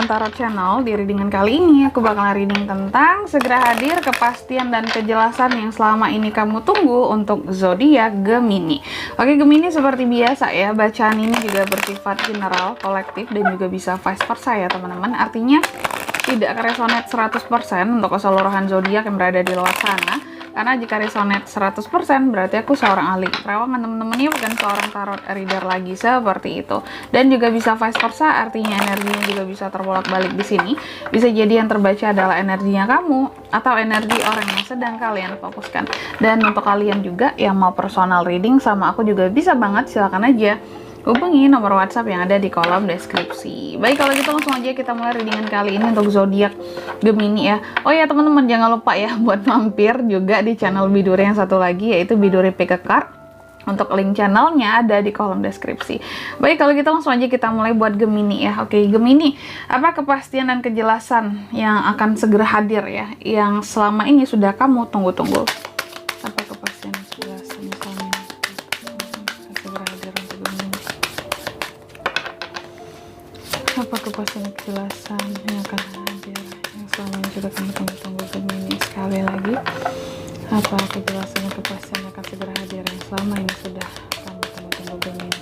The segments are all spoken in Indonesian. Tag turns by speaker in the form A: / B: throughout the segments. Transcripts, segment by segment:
A: teman-teman Tarot Channel. Di readingan kali ini aku bakalan reading tentang segera hadir kepastian dan kejelasan yang selama ini kamu tunggu untuk zodiak Gemini. Oke Gemini, seperti biasa ya, bacaan ini juga bersifat general, kolektif, dan juga bisa vice versa ya teman-teman. Artinya tidak resonate 100% untuk keseluruhan zodiak yang berada di luar sana. Karena jika resonate 100% berarti aku seorang ahli perawangan teman-teman ya, bukan seorang tarot reader lagi, seperti itu. Dan juga bisa vice versa, artinya energinya juga bisa terbolak-balik di sini. Bisa jadi yang terbaca adalah energinya kamu atau energi orang yang sedang kalian fokuskan. Dan untuk kalian juga yang mau personal reading sama aku juga bisa banget, silakan aja hubungi nomor WhatsApp yang ada di kolom deskripsi. Baik, kalau gitu langsung aja kita mulai readingan kali ini untuk zodiak Gemini ya. Oh ya teman-teman, jangan lupa ya buat mampir juga di channel Biduri yang satu lagi, yaitu Biduri Pick a Card. Untuk link channelnya ada di kolom deskripsi. Baik, kalau gitu langsung aja kita mulai buat Gemini ya. Oke Gemini, apa kepastian dan kejelasan yang akan segera hadir ya, yang selama ini sudah kamu tunggu-tunggu? Apa kepastian dan kejelasan yang selama ini segera hadir untuk Gemini? Apa kepastian dan kejelasan yang akan hadir yang selama ini sudah kamu tunggu-tunggu Gemini? Sekali lagi, apa kejelasan dan kepastian yang akan segera hadir yang selama ini sudah kamu tunggu-tunggu Gemini?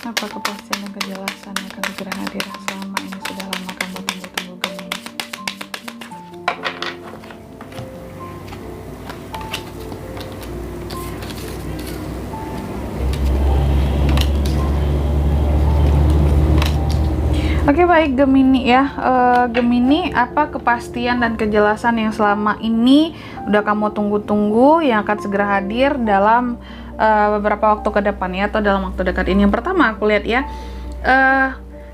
A: Apa kepastian dan kejelasan yang akan segera hadir yang selama ini sudah lama kamu tunggu-tunggu Gemini? Oke baik Gemini ya, Gemini, apa kepastian dan kejelasan yang selama ini udah kamu tunggu-tunggu yang akan segera hadir dalam beberapa waktu ke depan ya, atau dalam waktu dekat ini? Yang pertama aku lihat ya,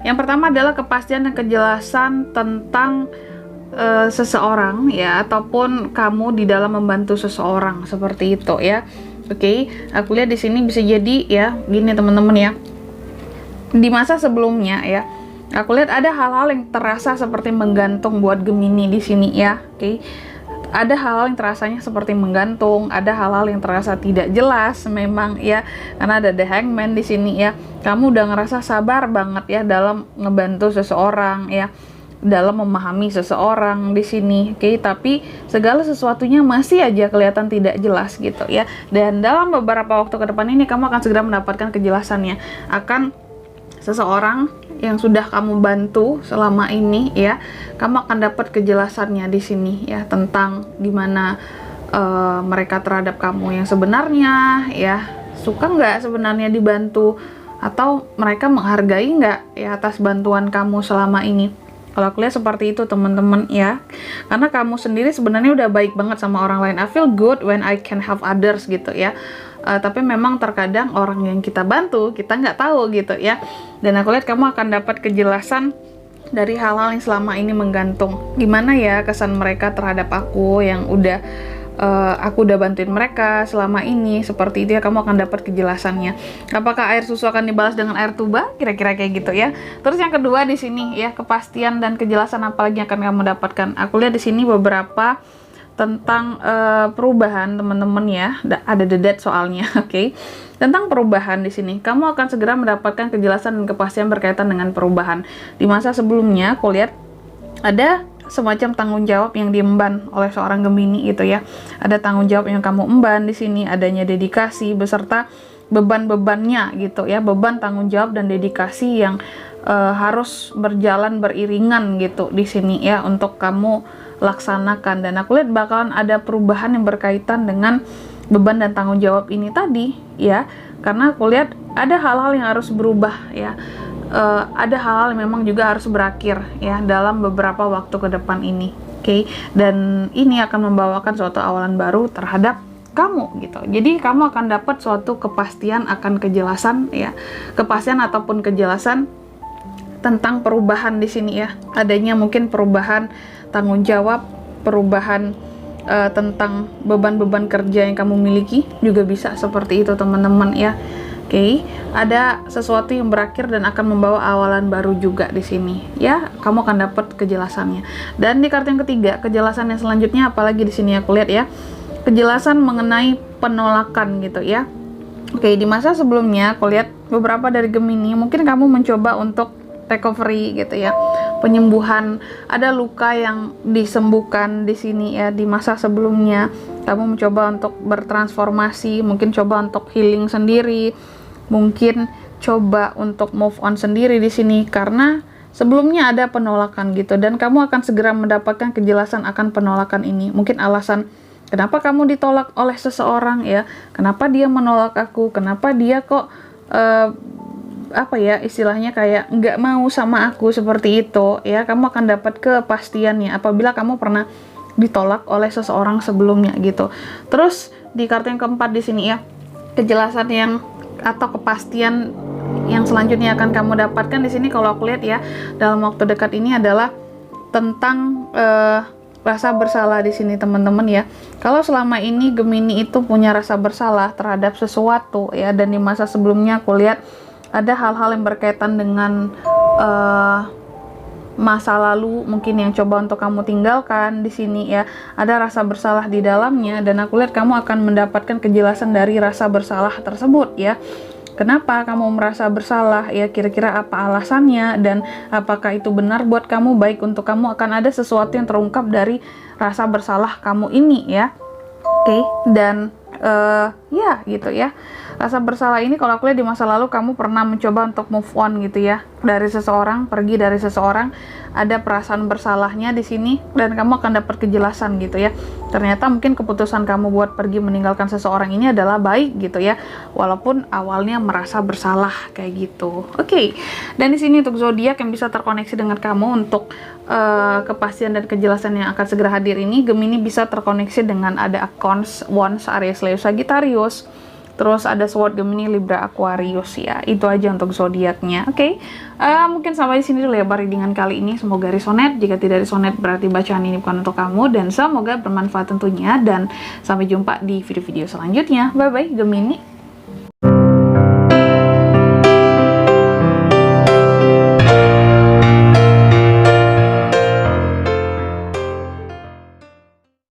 A: yang pertama adalah kepastian dan kejelasan tentang seseorang ya, ataupun kamu di dalam membantu seseorang, seperti itu ya. Oke, aku lihat di sini bisa jadi ya, gini teman-teman ya, di masa sebelumnya ya, aku lihat ada hal-hal yang terasa seperti menggantung buat Gemini di sini ya. Oke. Ada hal-hal yang terasanya seperti menggantung, ada hal-hal yang terasa tidak jelas memang ya. Karena ada The Hangman di sini ya. Kamu udah ngerasa sabar banget ya dalam ngebantu seseorang ya, dalam memahami seseorang di sini. Oke, tapi segala sesuatunya masih aja kelihatan tidak jelas gitu ya. Dan dalam beberapa waktu ke depan ini kamu akan segera mendapatkan kejelasannya akan seseorang yang sudah kamu bantu selama ini ya. Kamu akan dapat kejelasannya di sini ya, tentang gimana mereka terhadap kamu yang sebenarnya ya. Suka nggak sebenarnya dibantu, atau mereka menghargai nggak ya atas bantuan kamu selama ini? Kalau aku lihat seperti itu teman-teman ya, karena kamu sendiri sebenarnya udah baik banget sama orang lain. I feel good when I can help others gitu ya. Tapi memang terkadang orang yang kita bantu kita nggak tahu gitu ya. Dan aku lihat kamu akan dapat kejelasan dari hal-hal yang selama ini menggantung. Gimana ya kesan mereka terhadap aku yang udah aku udah bantuin mereka selama ini, seperti itu ya. Kamu akan dapat kejelasannya. Apakah air susu akan dibalas dengan air tuba? Kira-kira kayak gitu ya. Terus yang kedua di sini ya, kepastian dan kejelasan apa lagi yang akan kamu dapatkan? Aku lihat di sini beberapa tentang perubahan teman-teman ya. Ada the dead soalnya. Oke. Tentang perubahan di sini, kamu akan segera mendapatkan kejelasan dan kepastian berkaitan dengan perubahan. Di masa sebelumnya aku lihat ada semacam tanggung jawab yang diemban oleh seorang Gemini gitu ya. Ada tanggung jawab yang kamu emban di sini, adanya dedikasi beserta beban-bebannya gitu ya. Beban, tanggung jawab, dan dedikasi yang harus berjalan beriringan gitu di sini ya, untuk kamu laksanakan. Dan aku lihat bakalan ada perubahan yang berkaitan dengan beban dan tanggung jawab ini tadi ya, karena aku lihat ada hal-hal yang harus berubah ya. Ada hal-hal yang memang juga harus berakhir ya dalam beberapa waktu ke depan ini. Oke. Dan ini akan membawakan suatu awalan baru terhadap kamu gitu. Jadi kamu akan dapat suatu kepastian akan kejelasan ya, kepastian ataupun kejelasan tentang perubahan di sini ya. Adanya mungkin perubahan tanggung jawab, perubahan tentang beban-beban kerja yang kamu miliki juga bisa seperti itu teman-teman ya. Oke, ada sesuatu yang berakhir dan akan membawa awalan baru juga di sini. Ya, kamu akan dapat kejelasannya. Dan di kartu yang ketiga, kejelasan yang selanjutnya apalagi di sini aku lihat ya. Kejelasan mengenai penolakan gitu ya. Oke, di masa sebelumnya aku lihat beberapa dari Gemini mungkin kamu mencoba untuk recovery gitu ya. Penyembuhan, ada luka yang disembuhkan di sini ya. Di masa sebelumnya kamu mencoba untuk bertransformasi, mungkin coba untuk healing sendiri, mungkin coba untuk move on sendiri di sini karena sebelumnya ada penolakan gitu, dan kamu akan segera mendapatkan kejelasan akan penolakan ini. Mungkin alasan kenapa kamu ditolak oleh seseorang ya, kenapa dia menolak aku, kenapa dia kok apa ya istilahnya kayak nggak mau sama aku seperti itu ya. Kamu akan dapat kepastiannya apabila kamu pernah ditolak oleh seseorang sebelumnya gitu. Terus di kartu yang keempat di sini ya, kejelasan yang atau kepastian yang selanjutnya akan kamu dapatkan di sini kalau aku lihat ya dalam waktu dekat ini adalah tentang rasa bersalah di sini teman-teman ya. Kalau selama ini Gemini itu punya rasa bersalah terhadap sesuatu ya, dan di masa sebelumnya aku lihat ada hal-hal yang berkaitan dengan masa lalu mungkin yang coba untuk kamu tinggalkan di sini ya. Ada rasa bersalah di dalamnya, dan aku lihat kamu akan mendapatkan kejelasan dari rasa bersalah tersebut ya. Kenapa kamu merasa bersalah ya, kira-kira apa alasannya, dan apakah itu benar buat kamu, baik untuk kamu. Akan ada sesuatu yang terungkap dari rasa bersalah kamu ini ya. Oke, dan ya gitu ya. Rasa bersalah ini kalau aku lihat di masa lalu kamu pernah mencoba untuk move on gitu ya dari seseorang, pergi dari seseorang, ada perasaan bersalahnya di sini, dan kamu akan dapat kejelasan gitu ya. Ternyata mungkin keputusan kamu buat pergi meninggalkan seseorang ini adalah baik gitu ya, walaupun awalnya merasa bersalah kayak gitu. Oke, dan di sini untuk zodiak yang bisa terkoneksi dengan kamu untuk kepastian dan kejelasan yang akan segera hadir ini, Gemini bisa terkoneksi dengan ada Accounts, Wands, Aries, Leo, Sagittarius. Terus ada Sword, Gemini, Libra, Aquarius ya. Itu aja untuk zodiaknya. Oke. Mungkin sampai di sini dulu ya readingan kali ini. Semoga resonate. Jika tidak resonate berarti bacaan ini bukan untuk kamu, dan semoga bermanfaat tentunya, dan sampai jumpa di video-video selanjutnya. Bye bye Gemini.